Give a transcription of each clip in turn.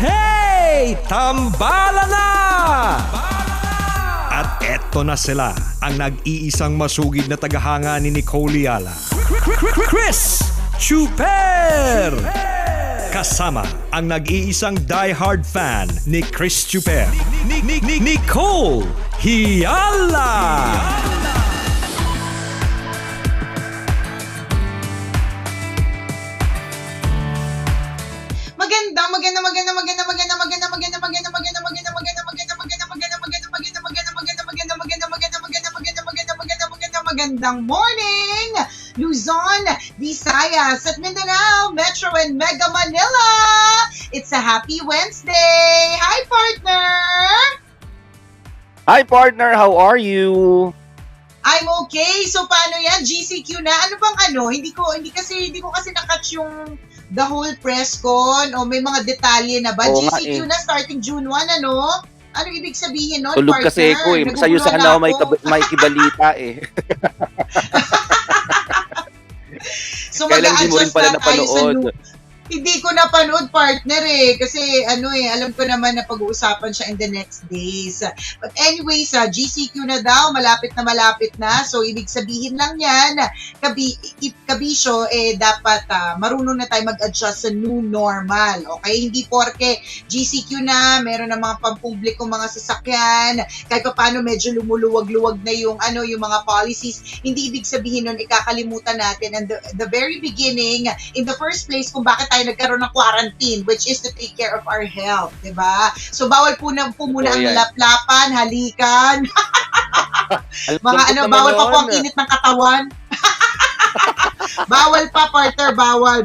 Hey! Tambala na! At eto na sila, ang nag-iisang masugid na tagahanga ni Nicole Yala. Chris Chuper! Kasama ang nag-iisang die-hard fan ni Chris Chuper, Nicole Yala! Magandang morning, Luzon, Visayas, at Mindanao, Metro and Mega Manila. It's a happy Wednesday. Hi, partner. Hi, partner. How are you? I'm okay. So paano yan? GCQ na? Ano bang ano? Hindi ko kasi na-catch yung the whole press con o may mga detalye na ba? Oo GCQ na starting June 1, ano? Ano ibig sabihin nun, Tulog partner? kasi ko eh. Sa'yo sana ako may kibalita eh. So Kailan di mo rin mag-a-adjust pala na tayo sa napanood? Hindi ko napanood, partner eh. Kasi alam ko naman na pag-uusapan siya in the next days. But anyways, GCQ na daw, malapit na. So ibig sabihin lang yan, kabisyo, dapat marunong na tayo mag-adjust sa new normal. Okay? Hindi porke GCQ na, meron na mga pampubliko mga sasakyan, kahit pa paano medyo lumuluwag-luwag na yung mga policies. Hindi ibig sabihin nun, ikakalimutan natin. And the very beginning, in the first place, kung bakit tayo nagkaroon ng quarantine, which is to take care of our health, diba? So, bawal po muna ang laplapan, halikan. Bawal pa po ang init ng katawan. Bawal pa, partner, bawal.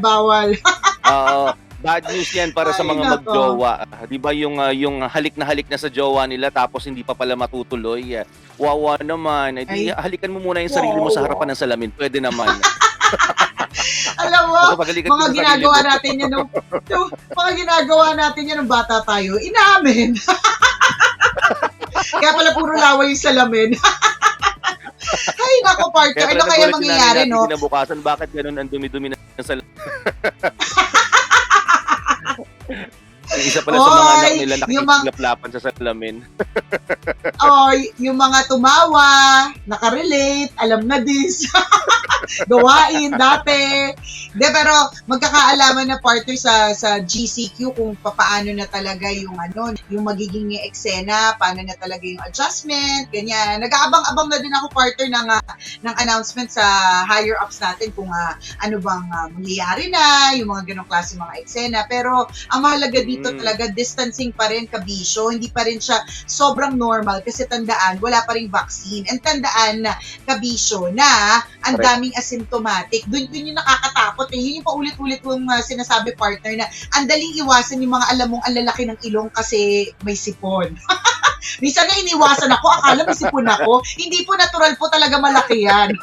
Bad news yan para sa mga magjowa. Di ba yung halik na sa jowa nila tapos hindi pa pala matutuloy? Wawa naman. Halikan mo muna yung sarili mo sa harapan ng salamin. Pwede naman. Alam mo, mga ginagawa natin yan nung bata tayo, inamin. Kaya pala puro laway yung salamin. Ay, nako, partner. Ano kaya mangyayari, no? Kinabukasan, bakit ganun ang dumi-dumi ng salamin? Yung isa pala sa mga anak nila nakikilaplapan sa salamin. Yung mga tumawa, nakarelate, alam na this. Gawain dati. Pero magkakaalaman na partner sa GCQ kung paano na talaga yung magiging eksena, paano na talaga yung adjustment, ganyan. Nag-aabang-abang na din ako partner ng announcement sa higher ups natin kung ano bang mangyayari na, yung mga ganong klase mga eksena. Pero ang mahalaga dito talaga, distancing pa rin, kabisyo. Hindi pa rin siya sobrang normal kasi tandaan, wala pa ring vaccine. And tandaan na, kabisyo, na ang daming asymptomatic. Doon yung nakakatakot eh. Yun yung paulit-ulit kong sinasabi, partner, na ang daling iwasan yung mga alam mong ang lalaki ng ilong kasi may sipon. Minsan nga iniwasan ako, akala may sipon ako. Hindi po, natural po talaga malaki yan.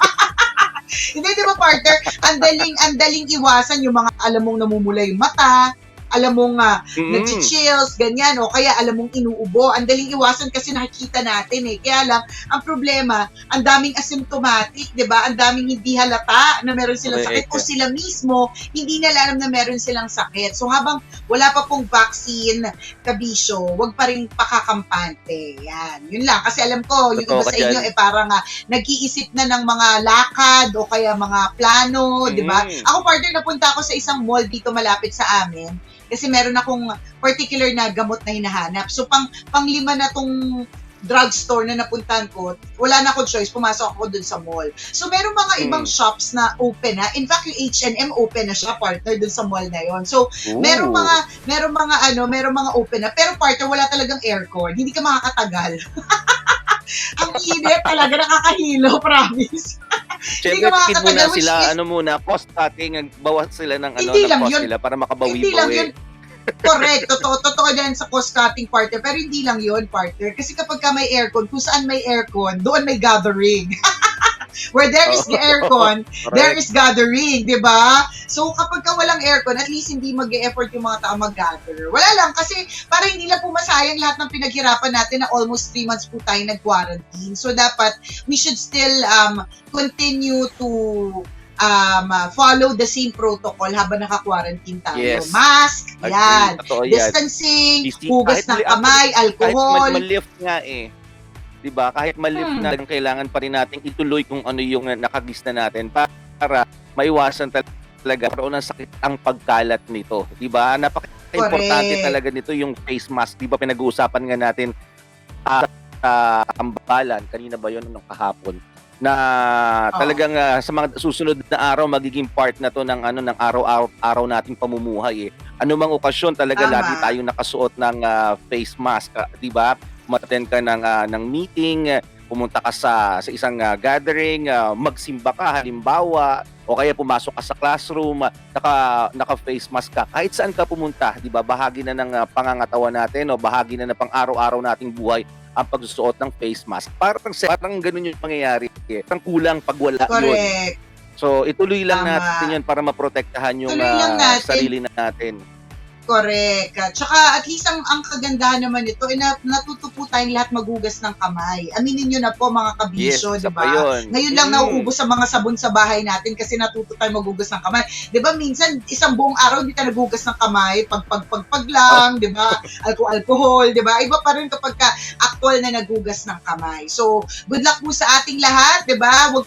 Hindi, di ba, partner? Ang daling iwasan yung mga alam mong namumula yung mata, alam mong nag-chills, ganyan, o kaya alam mong inuubo. Ang daling iwasan kasi nakikita natin eh. Kaya lang, ang problema, ang daming asymptomatic, di ba? Ang daming hindi halata na meron silang sakit o sila mismo, hindi nila alam na meron silang sakit. So habang wala pa pong vaccine, kabisyo, wag pa rin pakakampante. Yan. Yun lang. Kasi alam ko, yung iba sa inyo, parang nag-iisip na ng mga lakad o kaya mga plano, di ba? Ako, partner, napunta ako sa isang mall dito malapit sa amin. Kasi meron akong particular na gamot na hinahanap. So, pang-lima na tong drugstore na napuntahan ko, wala na akong choice, pumasok ako dun sa mall. So, meron mga ibang shops na open na. In fact, yung H&M open na siya, partner, dun sa mall na yon. So, meron mga open na. Pero, partner, wala talagang aircon. Hindi ka makakatagal. Ang init talaga, nakakahilo, promise. Siyempre, tipid muna sila, cost cutting, bawas sila ng cost nila para makabawi-bawi. Hindi lang yun. Correct. Totoo din sa cost cutting, partner. Pero hindi lang yun, partner. Kasi kapag ka may aircon, kung saan may aircon, doon may gathering. Where there is the aircon, there is gathering, di ba? So, kapag ka walang aircon, at least hindi mag-e-effort yung mga tao mag-gather. Wala lang, kasi para hindi lang po masayang lahat ng pinaghirapan natin na almost 3 months po tayo nag-quarantine. So, dapat, we should still continue to follow the same protocol habang naka-quarantine tayo. Yes. Mask, Yan. Totoo yan. Distancing, Easy. hugas ng kamay, alcohol. Kahit mal-lift nga eh. 'Di ba? Kahit mal-lift na kailangan pa rin nating ituloy kung ano yung nakagista natin para maiwasan talaga karoon ng sakit ang pagkalat nito. 'Di ba? Napaka-importante talaga nito yung face mask. 'Di ba pinag-uusapan nga natin sa tambalan kanina ba 'yon nung kahapon na talagang sa mga susunod na araw magiging part na to ng ng araw nating pamumuhay eh. Ano mang okasyon talaga lagi tayong nakasuot ng face mask, 'di ba? Umattend ka ng meeting, pumunta ka sa isang gathering, magsimba ka halimbawa o kaya pumasok ka sa classroom, naka face mask ka. Kahit saan ka pumunta, 'di ba? Bahagi na ng pangangatawan natin o bahagi na ng pang-araw-araw nating buhay ang pagsusuot ng face mask. Parang ganun yung pangyayari. Parang kulang pag wala yun. So, ituloy lang natin yun para maprotektahan yung sarili natin. Correct. Tsaka at least ang kagandahan naman nito ay natuto po tayong lahat maghugas ng kamay. Aminin nyo na po mga kabisyo, yes, di ba? Ngayon lang nauubos sa mga sabon sa bahay natin kasi natuto tayong maghugas ng kamay. Di ba minsan isang buong araw hindi tayo naghugas ng kamay, pag lang, di ba? Alcohol, di ba? Iba pa rin kapag actual na naghugas ng kamay. So, good luck po sa ating lahat, di ba? Wag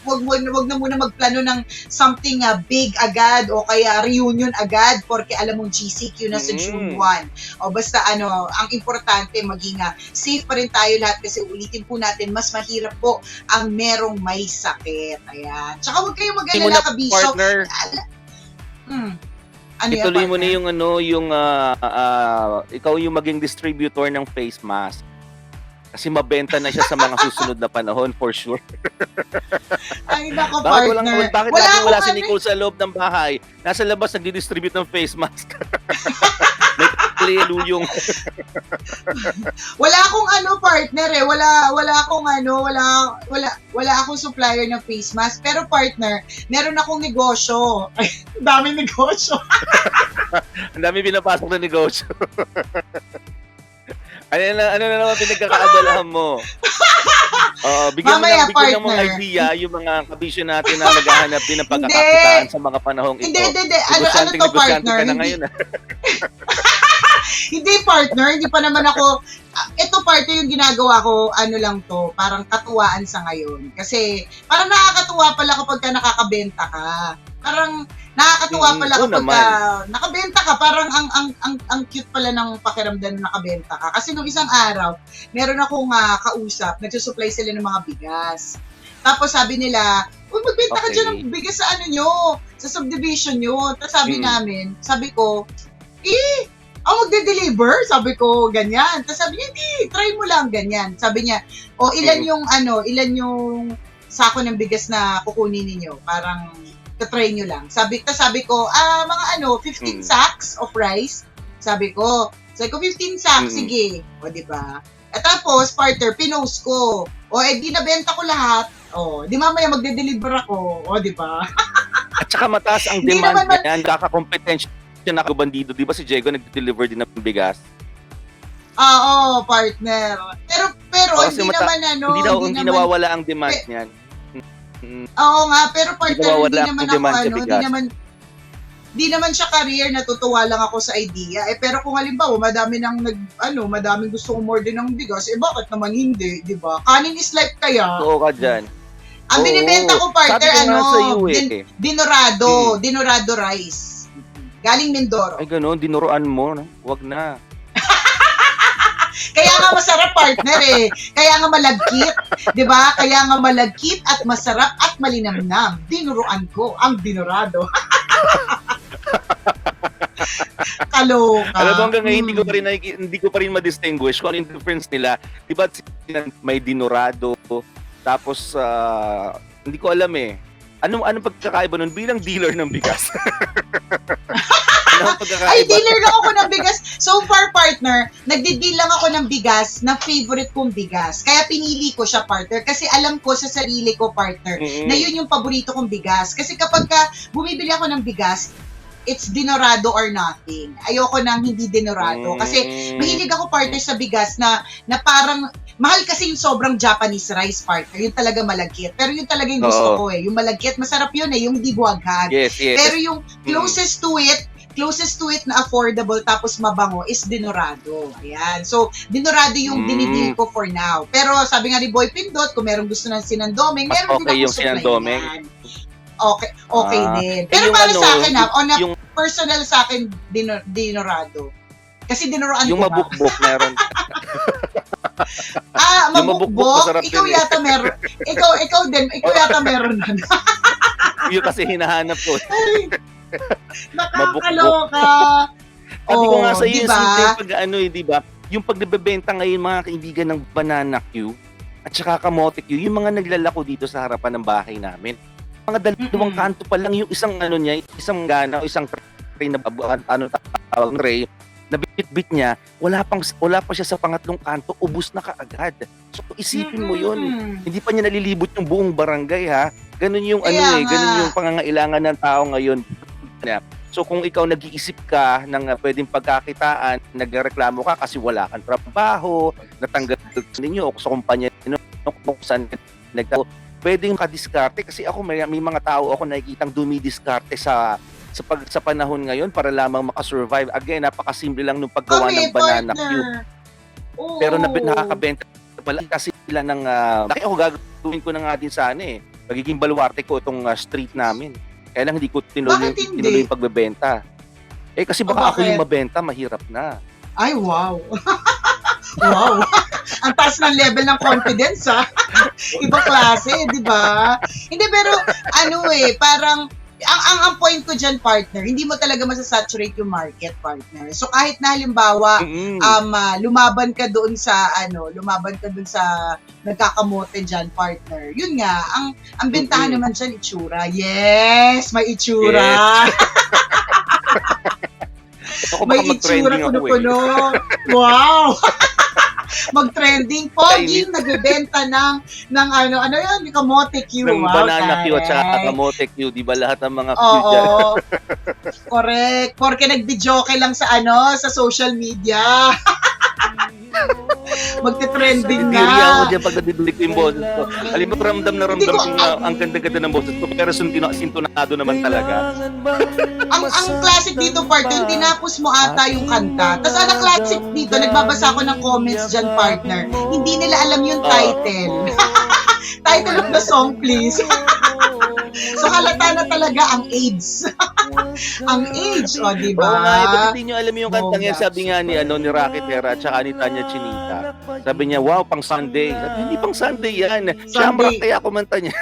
na muna magplano ng something big agad o kaya reunion agad porque alam mong GCQ na sa June 1. O basta ang importante maging safe pa rin tayo lahat kasi ulitin po natin, mas mahirap po ang merong may sakit. Ayan. Tsaka huwag kayong mag-alala kabisyo. Partner. Ituloy mo na yung ikaw yung maging distributor ng face mask. Kasi mabenta na siya sa mga susunod na panahon for sure. Ay, nako, partner. Bakit wala si Nicole sa loob ng bahay? Nasa labas nagdi-distribute ng face mask. May yung wala akong partner eh. Wala akong supplier ng face mask. Pero partner, meron akong negosyo. Ay, daming negosyo. Ang dami pinapasok na negosyo. Ano na naman pinagkakaabalahan mo? Bigyan mo ng mga idea yung mga kabisyo natin na naghahanap din ng pagkakakitaan sa mga panahong ito. Hindi. Ano to, partner? Ka na ngayon. Hindi, partner. Hindi pa naman ako... Ito, partner, yung ginagawa ko, lang to, parang katuwaan sa ngayon. Kasi, parang nakakatuwa pala kapag nakakabenta ka. Parang nakakatuwa pala kapag nakabenta ka. Parang ang cute pala ng pakiramdam na nakabenta ka. Kasi nung isang araw, meron akong kausap, nagsusupply sila ng mga bigas. Tapos sabi nila, magbenta ka dyan ng bigas sa sa subdivision nyo. Tapos sabi ko, magde-deliver? Sabi ko, ganyan. Tapos sabi niya, hindi, try mo lang, ganyan. Sabi niya, ilan yung sako ng bigas na kukunin ninyo? Parang, try nyo lang. Sabi ko, mga 15 sacks of rice. Sabi ko, 15 sacks, sige. O, diba? At tapos, partner, pinost ko. Di nabenta ko lahat. Di mamaya magde-deliver ako. O, diba? At saka mataas ang demand niyan, kakakompetensya na bandido, di ba si Diego nag-deliver din ng bigas? Oo, partner. Pero hindi hindi nawawala ang demand niyan. Oo nga, pero partner, hindi naman siya career, natutuwa lang ako sa idea. Pero kung halimbawa, madaming gusto umorder ng bigas, bakit naman hindi, di ba? Kanin is life kaya. Oo ka dyan. Ang binibenta ko, partner, Sabi dinorado rice. Galing Mindoro. Ay, gano'n. Dinuruan mo. No? Wag na. Kaya nga masarap, partner eh. Kaya nga malagkit. Diba? Kaya nga malagkit at masarap at malinamnam. Dinuruan ko ang dinorado. Kaloka. Alam mo, hanggang ngayon, hindi ko pa rin ma-distinguish kung ano yung difference nila. Diba may dinorado, tapos, hindi ko alam eh. Anong pagkakaiba nun bilang dealer ng bigas? Ay, dealer lang ako ng bigas. So far, partner, nagdi-deal lang ako ng bigas na favorite kong bigas. Kaya pinili ko siya, partner. Kasi alam ko sa sarili ko, partner, na yun yung paborito kong bigas. Kasi kapag bumibili ako ng bigas, it's dinorado or nothing. Ayoko nang hindi dinorado. Kasi mahilig ako, partner, sa bigas na parang mahal kasi yung sobrang Japanese rice, partner. Yung talaga malagkit. Pero yung talaga yung gusto ko eh. Yung malagkit, masarap yun eh. Yung di buwaghag. Yes. Pero yung closest to it, closest to it na affordable tapos mabango is Dinorado. Ayan. So, Dinorado yung dinidil ko for now. Pero sabi nga ni Boy Pindot, kung merong gusto ng Sinandoming, Mas meron okay din yung akong supply Sinandoming. yan. Okay din. Pero yung para ano, sa akin, on a yung- personal sa akin, Dinorado. Kasi dinuruan Yung ko na. mabukbok meron. Yung mabukbok, Mabukbok? masarap Ikaw yun eh. yata meron. Ikaw din. Ikaw yata meron na. Yun kasi hinahanap ko. Nakakaloka. Sabi ko nga sa iyo, diba? di ba? Yung pagbebenta ngayon mga kaibigan ng Banana Q at saka Kamote Q, yung mga naglalako dito sa harapan ng bahay namin. Mga dalawang kanto pa lang yung isang isang gana o isang tray na tawag tray na bit-bit niya, wala pa siya sa pangatlong kanto, ubos na kaagad. So isipin mo yun. Hindi pa niya nalilibot yung buong barangay ha. Ganun yung ganun yung pangangailangan ng tao ngayon. So kung ikaw nag-iisip ka ng pwedeng pagkakitaan, nagreklamo ka kasi wala kang trabaho, natanggal ninyo o sa kumpanya ninyo, kung saan pwedeng kadiskarte kasi ako may mga tao ako nakikitang dumidiskarte sa panahon ngayon para lamang makasurvive. Again, napakasimple lang nung paggawa ng banana cue. Pero nakakabenta pala kasi sila ng ako gagawin ko na nga din sana magiging baluarte ko itong street namin. Kaya lang hindi ko tinuloy yung pagbebenta. Kasi baka ako yung mabenta, mahirap na. Ay, wow. Wow. Ang taas ng level ng confidence, ha? Ibang klase, di ba? Hindi, pero parang ang point ko dyan, partner, hindi mo talaga masasaturate yung market, partner. So kahit na halimbawa lumaban ka doon sa nagkakamote dyan, partner. Yun nga, ang bentahan naman dyan itsura. Yes, may itsura. Yes. May itsura puno-puno. Wow. Mag-trending. Pogi, nagbebenta ng yun, Kamote Q. Ng Banana Q at saka Kamote Q, di ba lahat ng mga Q dyan? Correct. Porque nag-videoke lang sa social media. Magte-trending na. Tiri ako dyan pag nadidinig ko yung boses ko. Alam mo, ramdam na ang ganda-ganda ng boses ko, pero sintonado naman talaga. Ang classic dito, partner, tinapos mo ata yung kanta. Tapos ang classic dito, nagbabasa ako ng comments dyan, partner. Hindi nila alam yung title. Title of the song, please. So halata na talaga ang age. Ang age, di ba? Oo nga, ba't hindi nyo alam yung kanta niya? Sabi nga ni Rocky Terra at saka ni Tanya Chinita. Sabi niya, wow, pang Sunday. Sabi, hindi pang Sunday yan. Shamrock kaya kumanta niya.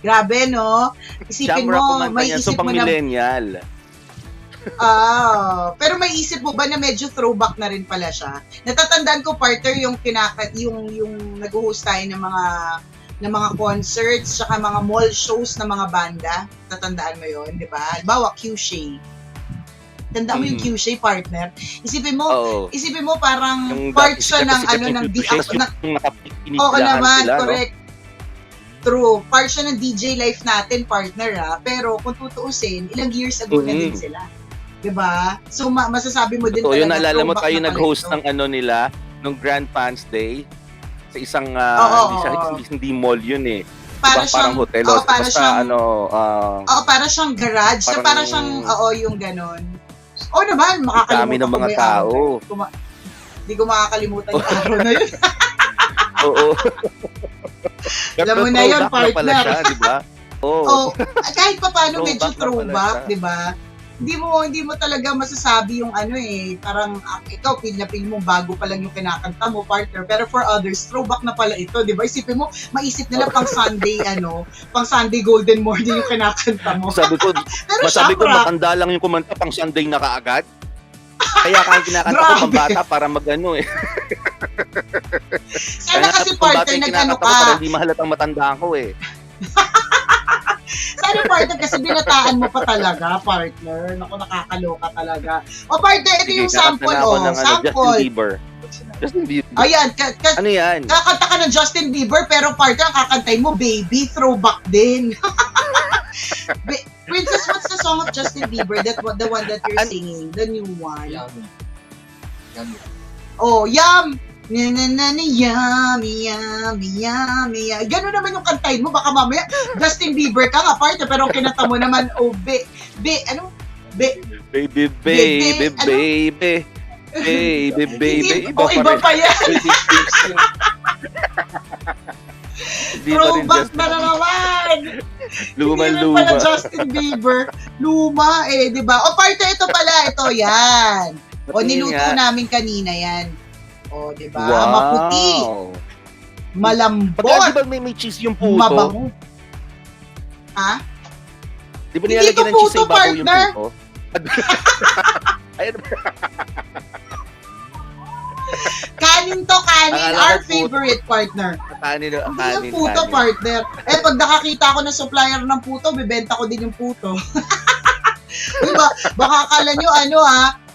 Grabe, no? Isipin mo, may isip mo na... millennial. Pero may isip mo ba na medyo throwback na rin pala siya? Natatandaan ko, partner, yung nag-host tayo ng mga concerts, saka mga mall shows ng mga banda. Tatandaan mo yun, di ba? Halimbawa, Q-Shay. Tandaan mo yung Q-Shay, partner. Isipin mo parang yung part siya ng Oo naman, correct. True. Part siya ng DJ life natin, partner, ha? Pero kung tutuusin, ilang years ago na din sila. Diba? So, masasabi mo din talaga. Yung naalala mo tayo nag-host ng nila, nung Grand Fans Day, sa isang, hindi mall yun parang hotel. Para siyang garage. Para siyang, yung ganon. Naman, makakalimutan dami ng mga tao. Hindi ko makakalimutan yung araw na yun. Oo. Alam mo na yun, partner. Siya, diba? Kahit pa paano medyo throwback, di ba? Hindi mo talaga masasabi yung parang ikaw, feel mo bago pa lang yung kinakanta mo, partner. Pero for others, throwback na pala ito, di ba? Isipin mo, maisip nila pang Sunday, pang Sunday Golden Morning yung kinakanta mo. Masabi ko, matanda lang yung kumanta, pang Sunday na kaagad. Kaya kaya kinakanta ko pang bata para Sana kasi partner nag-ano ka. Para hindi mahalatang matanda ko Sana partner kasi binataan mo pa talaga, partner. Naku, nakakaloka talaga. Partner, ito yung sample, sample. Justin Bieber. Ayan, ano yan? Kakanta ka ng Justin Bieber, pero partner, ang kakantay mo, Baby, throwback din. Princess, what's the song of Justin Bieber? The one that you're singing, the new one. Yum. Oh, Yum. Yummy, yummy, yummy. Ganun naman yung kantahin mo. Baka mamaya, Justin Bieber ka nga, partner. Pero ang kinanta mo naman, ano? Baby, Baby, ano? baby. Baby, baby. Iba pa yan. Hindi pa rin Throwback Justin. na naman. Luma-luma. Hindi rin pala Justin Bieber. Luma di ba? O, partner, ito pala. Ito, yan. O, niluto namin kanina yan. O, di ba? Wow. Maputi. Malambot. Pagka di ba may cheese yung puto? Mabango. Ha? Di ba Hindi nilalagyan to ng cheese sa puto, ibabaw yung partner. puto? Ayun. Kanin to, kanin. Akala Our ko puto. favorite partner. Kanin, Hindi kanin, yung puto, kanin. partner. Pag nakakita ako ng supplier ng puto, bibenta ko din yung puto. Diba? Baka akala nyo,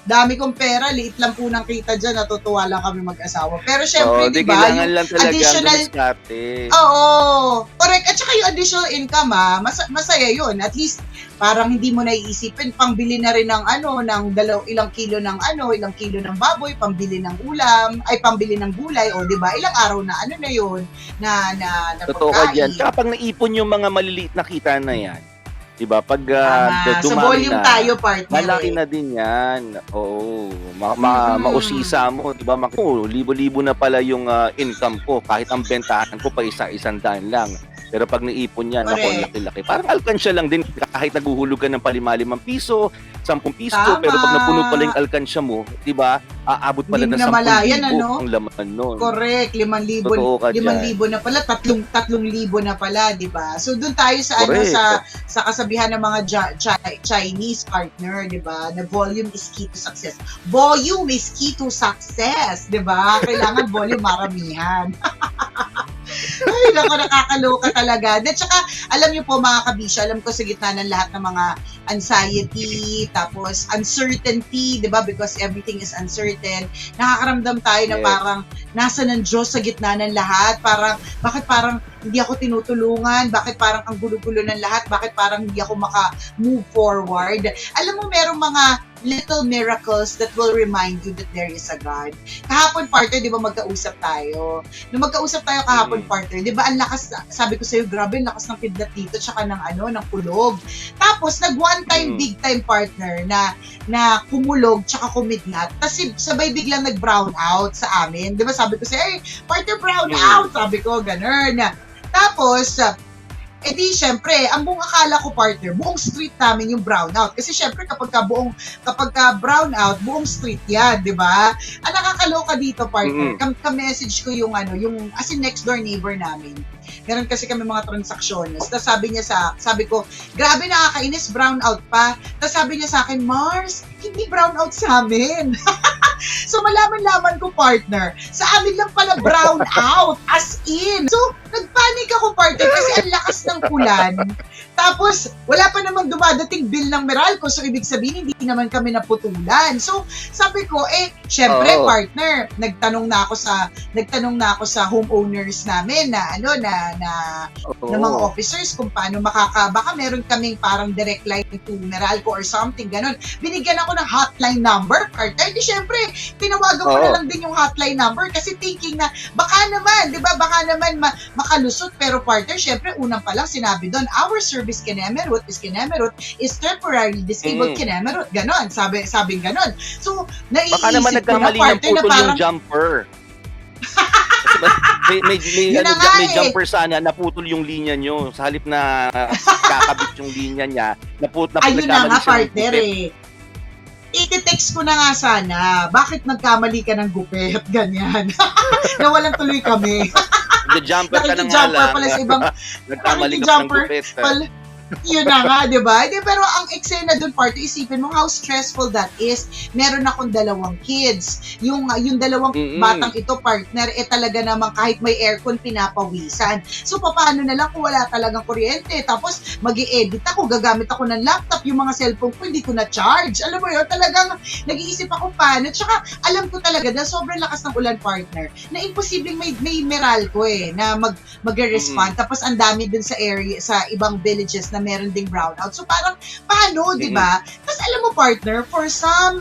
dami kong pera, liit lang po ng kita dyan, natutuwa lang kami mag-asawa. Pero syempre, di diba, kailangan yung lang talaga additional, ang diskarte. oo, correct. At saka yung additional income, masaya yun. At least, parang hindi mo naiisipin, pangbili na rin ng ng ilang kilo ng baboy, pambili ng ulam, pambili ng gulay, o diba, ilang araw na na yun, na Totoo ka pagkain. dyan. Tsaka pag naipon yung mga maliliit na kita na yan, diba, pag Sa dumami volume na, tayo, partner. malaki na din yan. Oo. Mausisa mo, diba? Libo-libo na pala yung income ko. Kahit ang bentahan ko pa isa-isang daan lang. Pero pag naipon yan, ako, Correct. laki-laki. Parang alkansya lang din. Kahit naguhulog ka ng limang piso, 10 piso, Tama. pero pag napuno pala yung alkansya mo, diba, aabot pala Hindi ng mo na 10,000 malayan, ang laman nun. Correct, 5,000 Totoo ka dyan. 5,000 na pala, 3,000 na pala, 'di ba? So doon tayo sa Correct. sa kasabihan ng mga Chinese partner, 'di ba? Na volume is key to success. Volume is key to success, 'di ba? Kailangan volume maramihan. Ay, naku, nakakaloka talaga. At saka, alam niyo po mga kabisya, alam ko sa gitna ng lahat ng mga anxiety, tapos uncertainty, di ba? Because everything is uncertain. Nakakaramdam tayo na Yes. parang nasa ng Diyos sa gitna ng lahat. Bakit parang hindi ako tinutulungan? Bakit parang ang gulo-gulo ng lahat? Bakit parang hindi ako maka-move forward? Alam mo, merong mga little miracles that will remind you that there is a God. Kahapon, partner, di ba magkausap tayo? Nung magkausap tayo kahapon, partner, di ba ang lakas, sabi ko sa'yo, grabe, ang lakas ng kidlat dito, tsaka ng ng kulog. Tapos, one time, big time partner na kumulog, tsaka kumidlat. Tapos, sabay biglang nag-brown out sa amin. Di ba sabi ko sa'yo, partner, brown out! Sabi ko, ganun. Tapos, syempre, ang buong akala ko, partner, buong street namin yung brownout. Kasi syempre, kapag ka brownout, buong street yan, di ba? Ang nakakaloka dito, partner, ka-message ko yung as in next door neighbor namin. Meron kasi kami mga transactions. Tapos sabi ko, grabe nakakainis, brownout pa. Tapos sabi niya sa akin, Mars, hindi brownout sa amin. So, malaman-laman ko, partner, sa amin lang pala brown out, as in. So, nagpanik ako, partner, kasi ang lakas ng ulan. Tapos, wala pa namang dumadating bill ng Meralco, so ibig sabihin, hindi naman kami naputulan. So, sabi ko, syempre, partner, nagtanong na ako sa homeowners namin na mga officers kung paano baka meron kaming parang direct line to Meralco or something, ganun. Binigyan ako ng hotline number, partner. Di syempre, tinawagan ko na lang din yung hotline number kasi thinking na baka naman, di ba, makalusot. Pero partner, syempre, unang pa lang sinabi doon, our service Kenemerut is temporarily disabled Kenemerut. Ganon, sabi ganon. So, naiisip baka naman nagkamali ng putol yung jumper. may jumper sana, naputol yung linya nyo. Sa halip na kakabit yung linya niya, ayun na nga, partner i-text ko na nga sana, bakit nagkamali ka ng gupit? Ganyan. Nawalan tuloy kami. The jumper ka na nga Nakiki-jumper lang. pala sa ibang Nagkamali ka ng gupit. Yun na nga, di ba? Pero ang eksena dun, party, isipin mo how stressful that is. Meron akong 2 kids. Yung 2 batang ito, partner, talaga naman kahit may aircon, pinapawisan. So, paano na lang kung wala talagang kuryente? Tapos, mag-i-edit ako, gagamit ako ng laptop, yung mga cellphone ko, hindi ko na-charge. Alam mo yun, talagang nag-iisip ako paano. Tsaka, alam ko talaga, dahil sobrang lakas ng ulan, partner, na imposibleng may Meralco na mag-respond. Tapos, ang dami dun sa area, sa ibang villages na meron ding brownout. So parang, paano, di ba? Tapos alam mo, partner, for some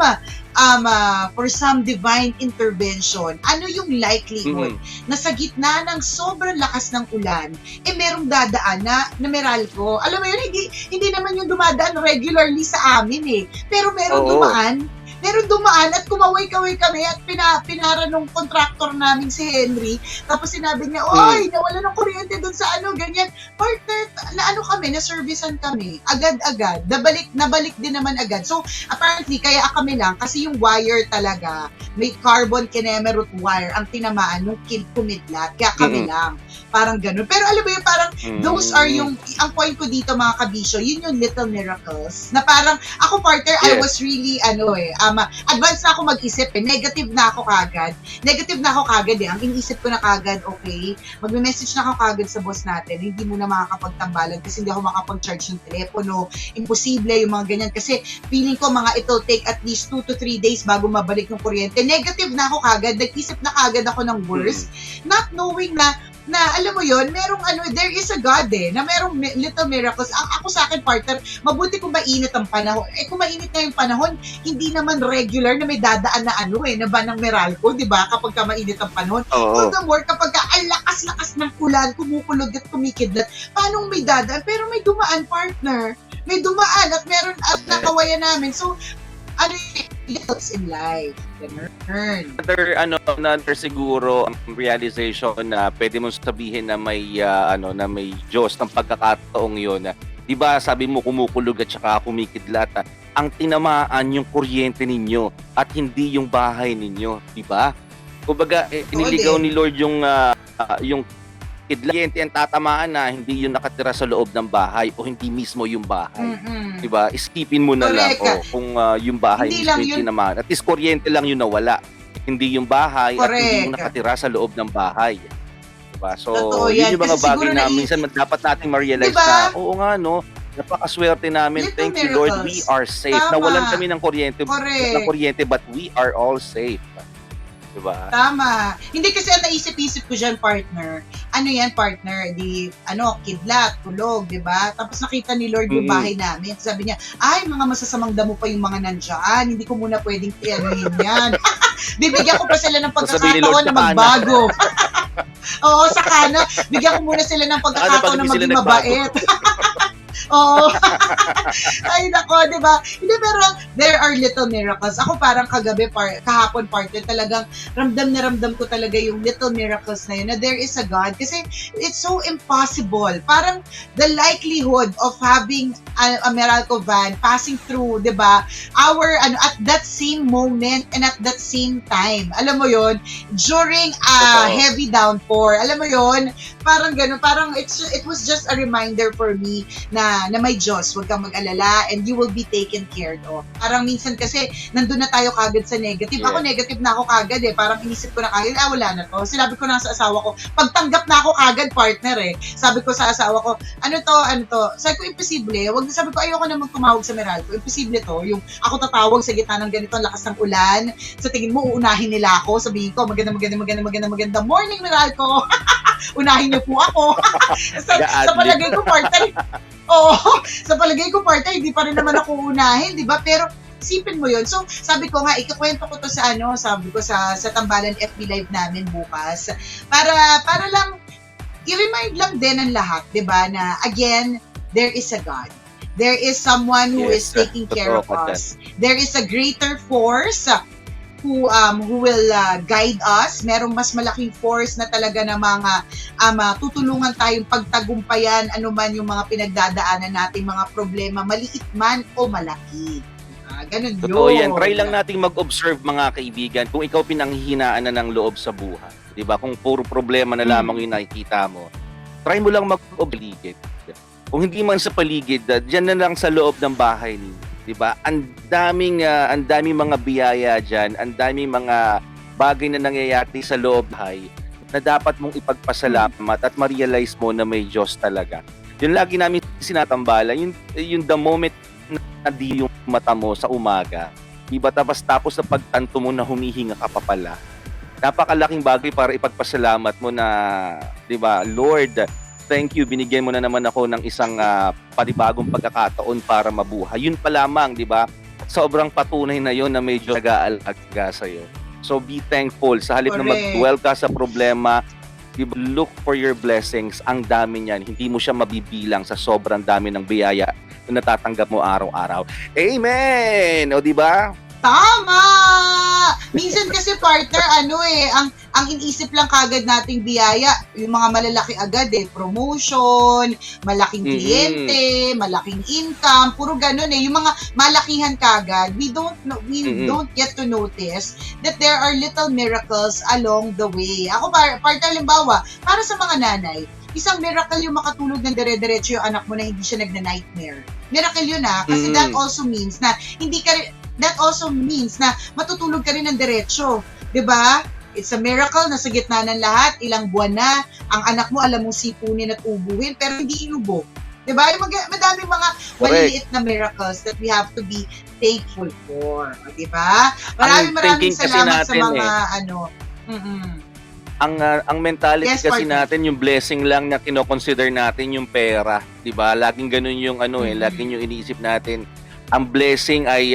for some divine intervention, ano yung likelihood na sa gitna ng sobrang lakas ng ulan, merong dadaan na Meralco. Alam mo yun, hindi naman yung dumadaan regularly sa amin pero merong dumaan at kumaway-kaway kami at pinara nung contractor namin si Henry. Tapos sinabi niya, oy, nawala ng kuryente dun sa ganyan. Partner, na servicean kami. Agad-agad. Nabalik din naman agad. So, apparently, kaya kami lang, kasi yung wire talaga, may carbon kinemerut wire ang tinamaan nung kumidlat. Kaya kami lang. Parang ganun. Pero alam mo yun, parang those are ang point ko dito mga kabisyo, yun yung little miracles. Na parang, ako partner, I was really, advance na ako mag-isip negative na ako kagad. Ang iniisip ko na kagad, okay, magme-message na ako kagad sa boss natin, hindi mo na makakapagtambalan kasi hindi ako makapag-charge ng telepono, imposible yung mga ganyan kasi feeling ko it'll take at least 2 to 3 days bago mabalik ng kuryente. Negative na ako kagad, nag-isip na kagad ako ng worst, not knowing na alam mo yon, merong there is a God na merong little miracles. Ako sa akin, partner, mabuti kung mainit ang panahon. Kung mainit na yung panahon, hindi naman regular na may dadaan na na ba ng Meralco, di ba? Kapag ka mainit ang panahon. So the more, kapag ang lakas-lakas ng ulan, kumukulog at kumikidlat, paano may dadaan? Pero may dumaan, partner. May dumaan at meron at nakawayan namin. So, littles in life. Another siguro realization na pwede mong sabihin na may Diyos ng pagkakataong yon. 'Di ba sabi mo kumukulog at saka kumikidlat, ang tinamaan yung kuryente ninyo at hindi yung bahay ninyo, 'di ba? Kumbaga iniligaw ni Lord yung kuryente ang tatamaan na hindi yung nakatira sa loob ng bahay o hindi mismo yung bahay. Diba? Isipin mo na lang kung yung bahay mismo yung tinamaan. At least kuryente lang yung nawala. Hindi yung bahay at hindi yung nakatira sa loob ng bahay. Diba? So, yun yung mga bagay na minsan dapat nating ma-realize na, oo nga no, napakaswerte namin. Thank you Lord, we are safe. Nawalan kami ng kuryente, but we are all safe. Diba? Tama. Hindi kasi ang naisip-isip ko dyan, partner. Partner? Kidlat, tulog, diba? Tapos nakita ni Lord yung bahay namin. Sabi niya, ay, mga masasamang damo pa yung mga nandyan. Hindi ko muna pwedeng tiyanuhin yan. Bibigyan ko pa sila ng pagkakataon na magbago. Oo, saka na. Bigyan ko muna sila ng pagkakataon na maging mabait. Oo. Ay, nako, di ba? Hindi, pero there are little miracles. Ako parang kahapon partner, talagang ramdam ko talaga yung little miracles na yun, na there is a God. Kasi it's so impossible. Parang the likelihood of having a Meralco van passing through, di ba? At that same moment and at that same time. Alam mo yon, during a heavy downpour. Alam mo yon, parang ganun. Parang it was just a reminder for me na may Diyos, huwag kang mag-alala and you will be taken care of. Parang minsan kasi nandun na tayo kagad sa negative. Ako negative na ako kagad parang inisip ko na kagad, wala na to. Sinabi ko na sa asawa ko, pagtanggap na ako kagad, partner Sabi ko sa asawa ko, ano to? Sabi ko, imposible. Sabi ko, ayoko na tumawag sa Meralco. Imposible to. Yung ako tatawag sa gitna ng ganito, lakas ng ulan. Sa tingin mo, uunahin nila ako. Sabihin ko, maganda morning, Meralco. Unahin niyo po ako. sa palagay ko, partner, sa palagay ko, partner, hindi pa rin naman ako unahin, di ba? Pero, isipin mo yun. So, sabi ko nga, ikukwento ko to sa sabi ko sa Tambalan FB Live namin bukas. Para lang, i-remind lang din ang lahat, di ba, na again, there is a God. There is someone who is taking care of us. There is a greater force who will guide us. Merong mas malaking force na talaga na mga tutulungan tayong pagtagumpayan anuman yung mga pinagdadaanan nating mga problema, maliit man o malaki. Ganun yun. Totoo yan. Try lang nating mag-observe mga kaibigan kung ikaw pinanghihinaan na ng loob sa buhay. Diba? Kung puro problema na lamang yung nakikita mo, try mo lang mag-obligate. Kung hindi man sa paligid, dyan na lang sa loob ng bahay ninyo. Diba? Ang daming mga biyaya diyan, ang daming mga bagay na nangyayari sa loob na dapat mong ipagpasalamat at ma-realize mo na may Diyos talaga. Yun lagi namin sinatambala, yung the moment na di yung mata mo sa umaga, diba? Tapos na pagtanto mo na humihinga ka pa pala. Napakalaking bagay para ipagpasalamat mo na, diba, Lord, thank you, binigyan mo na naman ako ng isang panibagong pagkakataon para mabuhay. Yun pa lamang, di ba? sobrang patunay na yon na medyo nag-aalaga sa'yo. So be thankful. Sa halip na Correct. mag-dwell ka sa problema, look for your blessings. Ang dami niyan. Hindi mo siya mabibilang sa sobrang dami ng biyaya na natatanggap mo araw-araw. Amen! O di ba? Tama! Minsan kasi partner, ang iniisip lang kagad nating biyaya, yung mga malalaki agad promotion, malaking kliyente, malaking income, puro ganun yung mga malakihan kagad. We don't get to notice that there are little miracles along the way. Ako partner, halimbawa, para sa mga nanay, isang miracle yung makatulog ng dire-diretso yung anak mo na hindi siya nagna-nightmare. Miracle yun kasi that also means na matutulog ka rin ng diretso. 'Di ba? It's a miracle na sa gitna ng lahat, ilang buwan na, ang anak mo alam mong sipunin at ubuhin, pero hindi inubo. 'Di ba? Madaming mga maliliit na miracles that we have to be thankful for. 'Di ba? Maraming salamat sa mga Ang mentality Yes, kasi partner. natin, yung blessing lang na kino-consider natin yung pera, 'di ba? Laging ganun yung laging yung iniisip natin. Ang blessing ay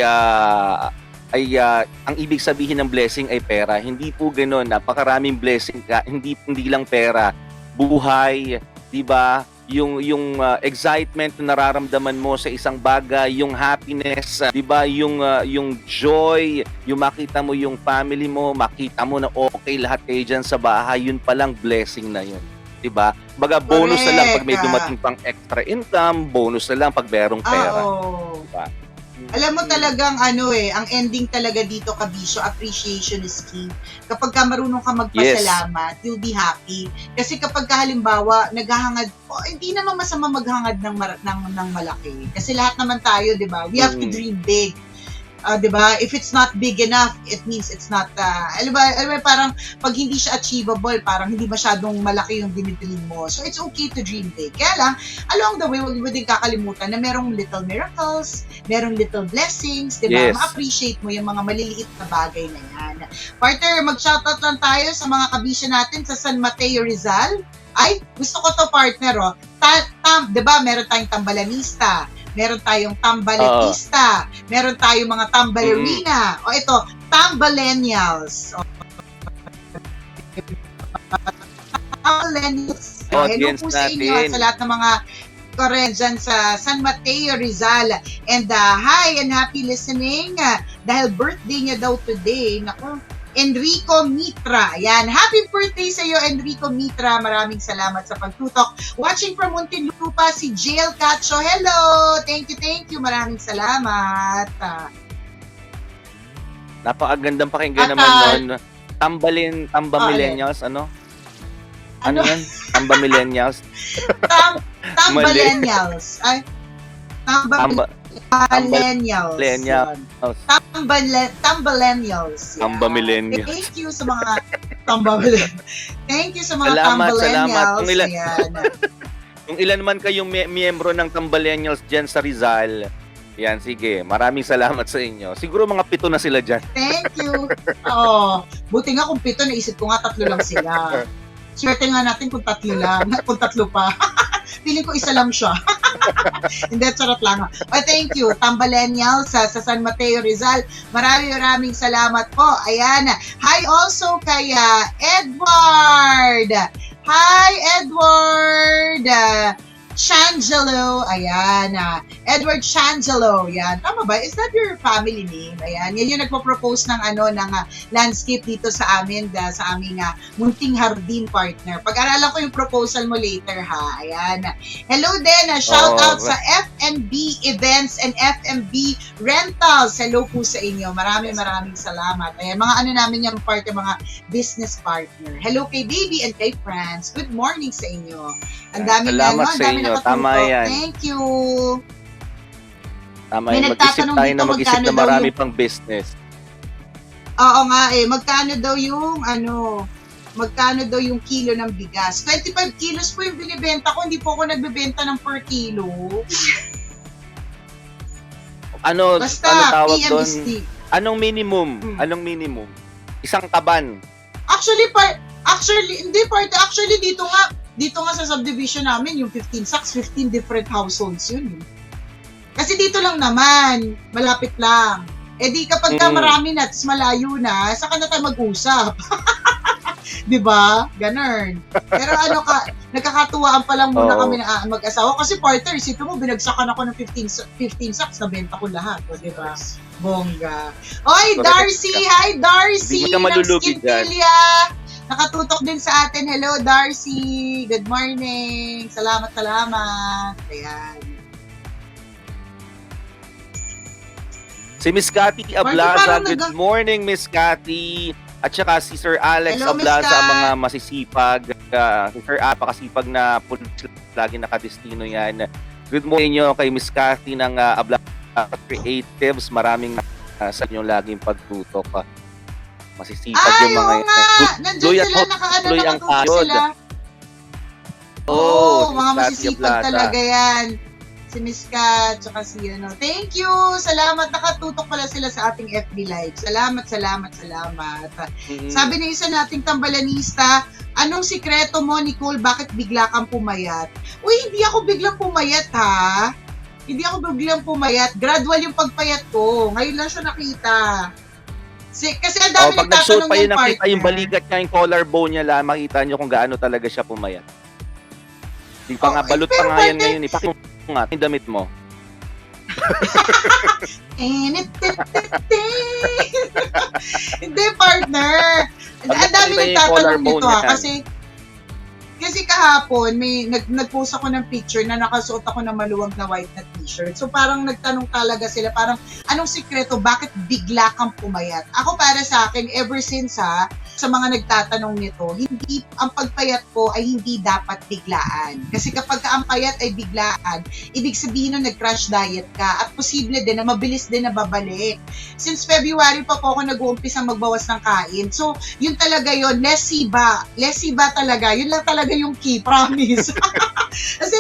ang ibig sabihin ng blessing ay pera. Hindi po ganoon. Napakaraming blessing hindi lang pera. Buhay, 'di ba? Yung excitement na nararamdaman mo sa isang bagay, yung happiness, 'di ba? Yung joy, yung makita mo yung family mo, makita mo na okay lahat kayo diyan sa bahay, yun palang blessing na yun. 'Di ba? Baga bonus na lang pag may dumating pang extra income, bonus na lang pag merong pera. Diba? Alam mo talagang ang ending talaga dito, Kabisyo, appreciation is key. Kapag ka marunong ka magpasalamat, you'll be happy. Kasi kapag ka halimbawa, naghahangad, hindi naman masama maghangad ng malaki. Kasi lahat naman tayo, di ba? We have to dream big. Di ba? If it's not big enough, it means it's not, alam mo, parang pag hindi siya achievable, parang hindi masyadong malaki yung dinidream mo. So, it's okay to dream big. Kaya lang, along the way, huwag mo din kakalimutan na merong little miracles, merong little blessings, di ba? Yes. Ma-appreciate mo yung mga maliliit na bagay na yan. Partner, mag-shoutout lang tayo sa mga kabisya natin sa San Mateo, Rizal. Ay, gusto ko to, partner, di ba? Meron tayong tambalanista, meron tayong tambaletista, meron tayong mga tambalerina, o ito, tambalenials. Tambalenials. Hello po sa inyo at sa lahat ng mga correct dyan sa San Mateo, Rizal. And hi and happy listening dahil birthday niya daw today. Naku, Enrico Mitra. Yan. Happy birthday sa iyo, Enrico Mitra. Maraming salamat sa pagtutok. Watching from Muntinlupa, si Jael Cacho. Hello! Thank you. Maraming salamat. Napakagandang pakinggan naman nun. Millennials, ano? Ano yan? Millennials? Tambalenials. Ay, Tambalenials. Tambalenials. Millennials. Thank you sa mga tambalenials. Thank you sa mga tambalenials. Kung ilan man kayong miyembro ng tambalenials dyan sa Rizal, yan, sige. Maraming salamat sa inyo. Siguro mga 7 na sila dyan. Thank you. Buti nga kung 7, naisip ko nga 3 lang sila. Swerte nga natin kung 3 lang. Kung 3 pa. Feeling ko isa lang siya. Hindi, charot lang. Thank you, Tambalenial sa San Mateo, Rizal. Maraming salamat po. Ayan. Hi also kay Edward. Hi, Edward. Changelo. Ayan. Edward Changelo. Yan. Tama ba? Is that your family name? Ayan. Yan yung nagpo-propose ng landscape dito sa amin, sa aming munting hardin, partner. Pag-aralan ko yung proposal mo later, ha? Ayan. Hello din. Shout out sa FNB Events and FNB Rentals. Hello po sa inyo. Maraming salamat. Ayan. Mga namin yung part, mga business partner. Hello kay Baby and kay Franz. Good morning sa inyo. Ang dami Tama yan. Thank you. Tama yan. Mag-isip tayo na mag-isip na marami pang business. Oo nga magkano daw yung kilo ng bigas? 25 kilos po yung binibenta ko. Hindi po ako nagbebenta ng per kilo. Basta, ano tawag doon? PMST. Anong minimum? Isang kaban. Actually, dito nga sa subdivision namin, yung 15 sacks, 15 different households yun. Kasi dito lang naman, malapit lang. Eh di kapag ka marami na, tapos malayo na, saka na tayo mag-usap. Di ba? Ganun. Pero nagkakatuwaan pa lang muna kami na mag-asawa. Kasi partner, isipin mo, binagsakan ako ng 15 sacks, nabenta ko lahat. O, di ba? Bongga. Oy, Darcy! Hi, Darcy! Hindi ka malulugi dyan. Nakatutok din sa atin. Hello, Darcy! Good morning! Salamat. Ayan. Si Miss Cathy Ablaza, good morning Miss Cathy. At saka si Sir Alex Hello, Ablaza, ang mga masisipag. Si Sir napakasipag na pulis, lagi nakadestino yan. Good morning nyo kay Miss Cathy ng Ablaza Creatives. Maraming sa inyong laging pagtutok. Masisipag yung mga oo nga! Nandiyan sila, nakatutok sila. Oo, mga masisipag talaga yan. Si Miss Kat, tsaka si Thank you! Salamat, nakatutok pala sila sa ating FB Live. Salamat. Sabi ng isa nating tambalanista, anong sikreto mo, Nicole? Bakit bigla kang pumayat? Uy, hindi ako biglang pumayat, ha? Hindi ako biglang pumayat. Gradual yung pagpayat ko. Ngayon lang siya nakita. Kasi ang dami pag nag-shoot nagtatanong pa yun, yung nakita partner. yung balikat niya, yung collarbone niya lang, makita niyo kung gaano talaga siya pumayat. Di pa nga, balot pa nga yan ngayon. Ipakita nga, yung damit mo. Hindi, partner. Ang dami nagtatanong nito kasi kahapon may nag-post ako ng picture na nakasuot ako ng maluwag na white na t-shirt. So parang nagtanong talaga sila, parang anong sikreto, bakit bigla kang pumayat? Ako para sa akin, ever since sa mga nagtatanong nito, hindi ang pagpayat ko ay hindi dapat biglaan. Kasi kapag ang payat ay biglaan, ibig sabihin nun nag-crash diet ka at posible din na mabilis din na babalik. Since February pa po ako nag-uumpisa magbawas ng kain. So, yun talaga yun, less siba talaga. Yun lang talaga yung key, promise. Kasi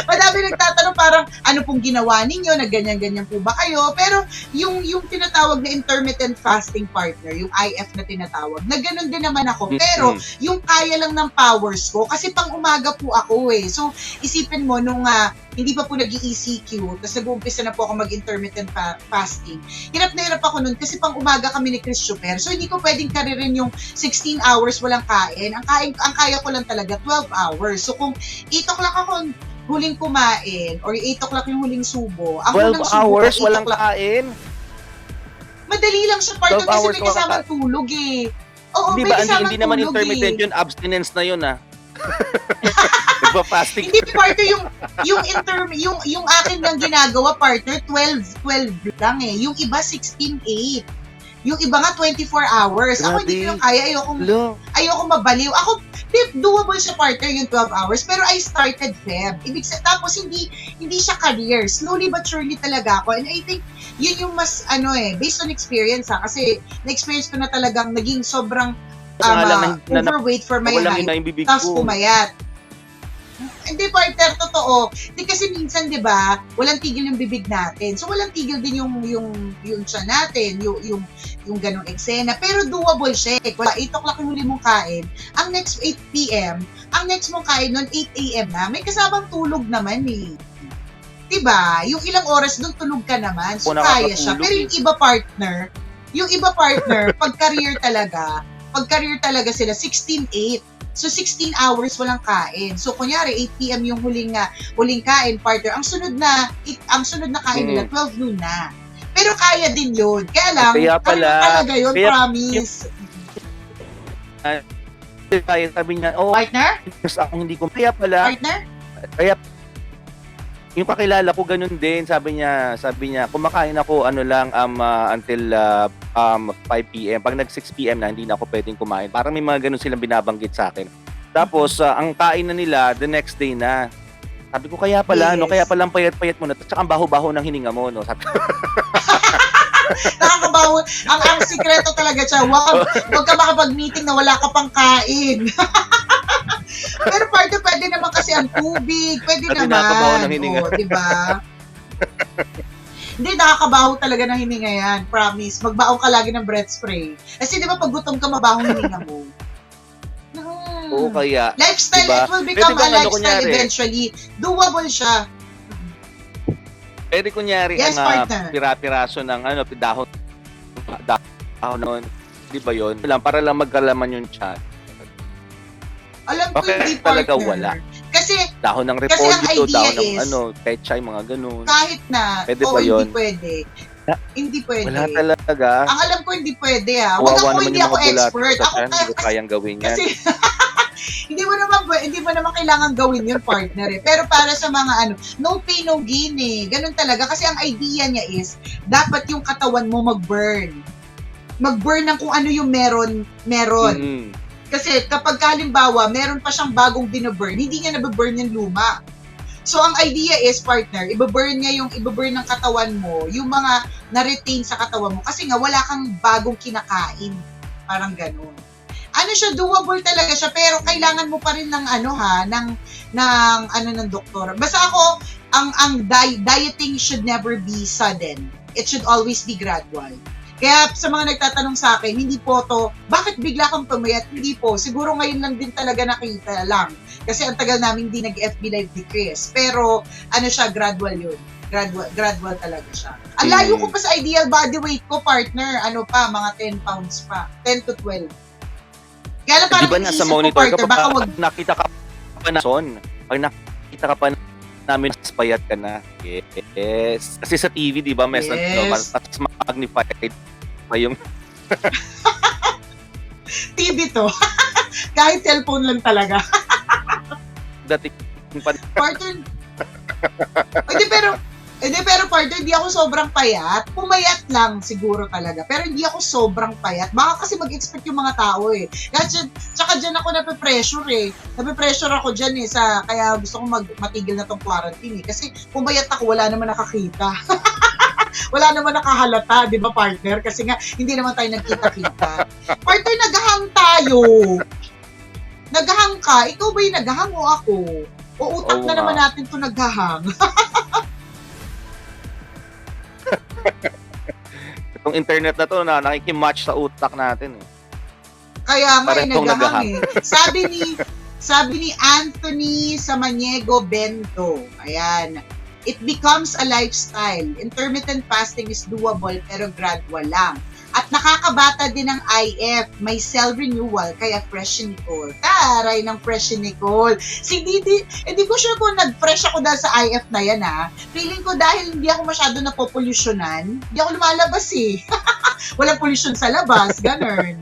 madami nagtatanong parang ano pong ginawa ninyo, na ganyan-ganyan po ba kayo? Pero yung tinatawag na intermittent fasting partner, yung IF na tinatawag, na ganun din naman ako. Pero yung kaya lang ng powers ko, kasi pang umaga po ako eh. So isipin mo nung hindi pa po nag-ECQ, tapos nag-uumpisa na po ako mag-intermittent fasting. Hirap na hirap ako nun kasi pang umaga kami ni Chris Super. So hindi ko pwedeng karirin yung 16 hours walang kain. Ang kaya ko lang talaga 12 hours. So kung 8 o'clock ako huling kumain or 8 o'clock yung huling subo, ang 12 hours walang kain? Madali lang siya, partner, kasi may kasamang tulog eh. Oo, hindi may ba, kasamang hindi naman tulog intermittent yun, abstinence na yun Nagpa-fasting. Hindi, partner, yung akin lang ginagawa, partner, 12 lang eh. Yung iba 16-8. Yung iba nga 24 hours. Ako hindi ko kaya, ayoko mabaliw. Ako, doable siya, partner, yung 12 hours. Pero I started Feb. Tapos hindi siya career. Slowly but surely talaga ako. And I think, yun yung mas, based on experience kasi na-experience ko na talagang naging sobrang overweight for my height. Tapos pumayat. Hindi, partner, totoo. Di kasi minsan, di ba, walang tigil yung bibig natin. So, walang tigil din yung siya natin, yung ganong eksena. Pero doable siya. Wala, 8 o'clock yung huli mong kain. Ang next 8 p.m., ang next mong kain nun, 8 a.m. na, may kasamang tulog naman eh. Diba? Yung ilang oras doon tulog ka naman. So, kaya siya. Pero yung iba partner, pag career talaga sila, 16-8. So, 16 hours walang kain. So, kunyari, 8 p.m. yung huling kain, partner. Ang sunod na kain nila, 12 noon na. Pero kaya din yun. Kaya lang, talaga yun, promise. Kaya sabi niya, partner? Ako hindi ko. Kaya pala. Partner? Kaya, yung kakilala ko ganun din, sabi niya, kumakain ako until 5 p.m. Pag nag 6 p.m. na, hindi na ako pwedeng kumain. Parang may mga ganun silang binabanggit sa akin. Tapos, ang kain na nila, the next day na. Sabi ko, kaya pala, yes. Kaya pala ang payat-payat mo na. Tsaka ang baho-baho ng hininga mo, no? Sabi ko. Nakakabaho. Ang sikreto talaga siya, huwag ka makapag-meeting na wala ka pang kain. Pero pwede naman kasi ang tubig. Pwede naman. Nakakabaho ng hininga. Diba? Hindi, nakakabaho talaga ng hininga yan. Promise. Magbaong ka lagi ng breath spray. Kasi di ba pag gutom ka, mabahong hininga mo. Oo, kaya. Lifestyle, diba? It will become a lifestyle eventually. Doable siya. Pwede kunyari Yes, ang partner. pira-piraso ng dahon nun. Di ba yun? Lang, para lang magkalaman yung chat. Alam ko Bakit hindi, talaga partner. wala? Kasi Dahon ng Kasi ang repolyo, idea dahon ng is- pechay, mga ganun. kahit na, Pwede ba hindi yun? pwede. Hindi pwede. Wala talaga. Ang alam ko hindi pwede ah. Wag Kawawa ako, naman hindi yung ako mga bulati expert. ko Ako dyan, hindi ko kayang gawin yan. kasi hindi mo naman kailangan gawin yun, partner eh. Pero para sa mga no pain no gain eh. Ganun talaga kasi ang idea niya is dapat yung katawan mo mag-burn. Mag-burn ng kung ano yung meron. Mm. Kasi kapag halimbawa, meron pa siyang bagong binaburn, hindi niya nababurn yung luma. So, ang idea is, partner, ibaburn ng katawan mo, yung mga na-retain sa katawan mo. Kasi nga, wala kang bagong kinakain. Parang ganun. Ano siya, doable talaga siya, pero kailangan mo pa rin ng ng doktor. Basta ako, ang dieting should never be sudden. It should always be gradual. Kaya sa mga nagtatanong sa akin, hindi po to, bakit bigla kang pumayat? Hindi po, siguro ngayon lang din talaga nakita lang. Kasi ang tagal namin hindi nag-FB Live ni Chris. Pero siya, gradual yun. Gradual talaga siya. Ang layo ko pa sa ideal body weight ko, partner. Mga 10 pounds pa. 10 to 12. Kaya lang parang Di ba nasa iniisip ko, monitor ka partner, pa, baka wag, nakita ka pa na pag nakita ka pa namin, payat ka na. Yes. Kasi sa TV, di ba, mas Yes. magnified pa yung TV to. Kahit cellphone lang talaga. dating pa. Partner, pero partner, hindi ako sobrang payat. Pumayat lang siguro talaga. Pero hindi ako sobrang payat. Baka kasi mag-expect yung mga tao eh. Tsaka dyan ako nape-pressure eh. Nape-pressure ako dyan eh. Kaya gusto kong matigil na tong quarantine eh. Kasi pumayat ako, wala naman nakakita. Wala naman nakahalata, di ba partner? Kasi nga, hindi naman tayo nagkita-kita. Partner, naghahang tayo. Naghahang ka. Ikaw ba yung naghahang o ako? O utak Oo na nga. naman natin to naghahang. Itong internet na to na nakikimatch sa utak natin eh. Kaya nga, Parang itong naghahang eh. Sabi ni Anthony Samaniego Bento, ayan, it becomes a lifestyle. Intermittent fasting is doable pero gradual lang. At nakakabata din ng IF, may cell renewal, kaya fresh ni Nicole. Taray ng fresh ni Nicole. Si Didi, hindi ko sure kung nag-fresh ako dahil sa IF na yan ha. Feeling ko dahil hindi ako masyado napopollusyonan, hindi ako lumalabas eh. Walang pollution sa labas, ganun.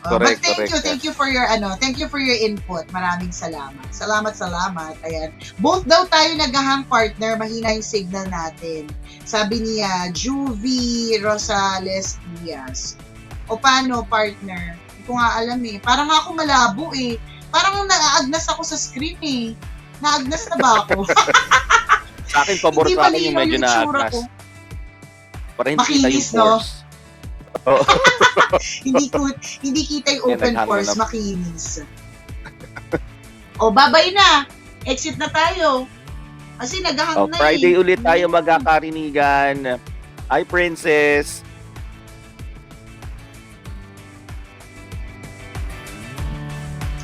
But Correct. thank you for your input. Maraming salamat. Salamat. Ayan. Both daw tayo naghahang, partner, mahina yung signal natin. Sabi niya, Juvie Rosales Diaz. O paano, partner? Hindi ko nga alam eh. Parang ako malabo eh. Parang naaagnas ako sa screen eh. Naagnas na ba ako? Sa akin, pabor Hindi sa akin yung malinaw medyo yung tsura na-agnas. ko. Para hindi kita yung Makinis, no? force. Oo. hindi kita yung open naghang force, na. makinis. O, babay na. Exit na tayo. Kasi naghahang na Friday eh. ulit tayo magkakarinigan. Hi, Princess.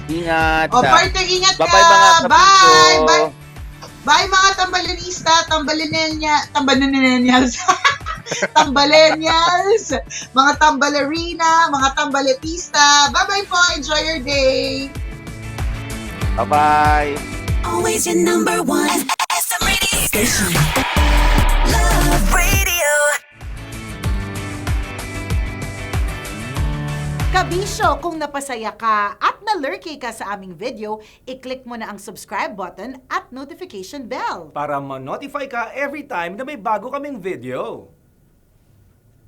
Ingat. O, partner, ingat ka. Bye-bye mga Bye. kapitso. Bye. Bye mga tambalanista, tambalenials. Tambalenials, mga tambalerina, mga tambaletista. Bye-bye po. Enjoy your day. Bye-bye. Always your number one. SM Radio Station. Love Radio. Kabisyo, kung napasaya ka at na-lurky ka sa aming video, i-click mo na ang subscribe button at notification bell. Para ma-notify ka every time na may bago kaming video.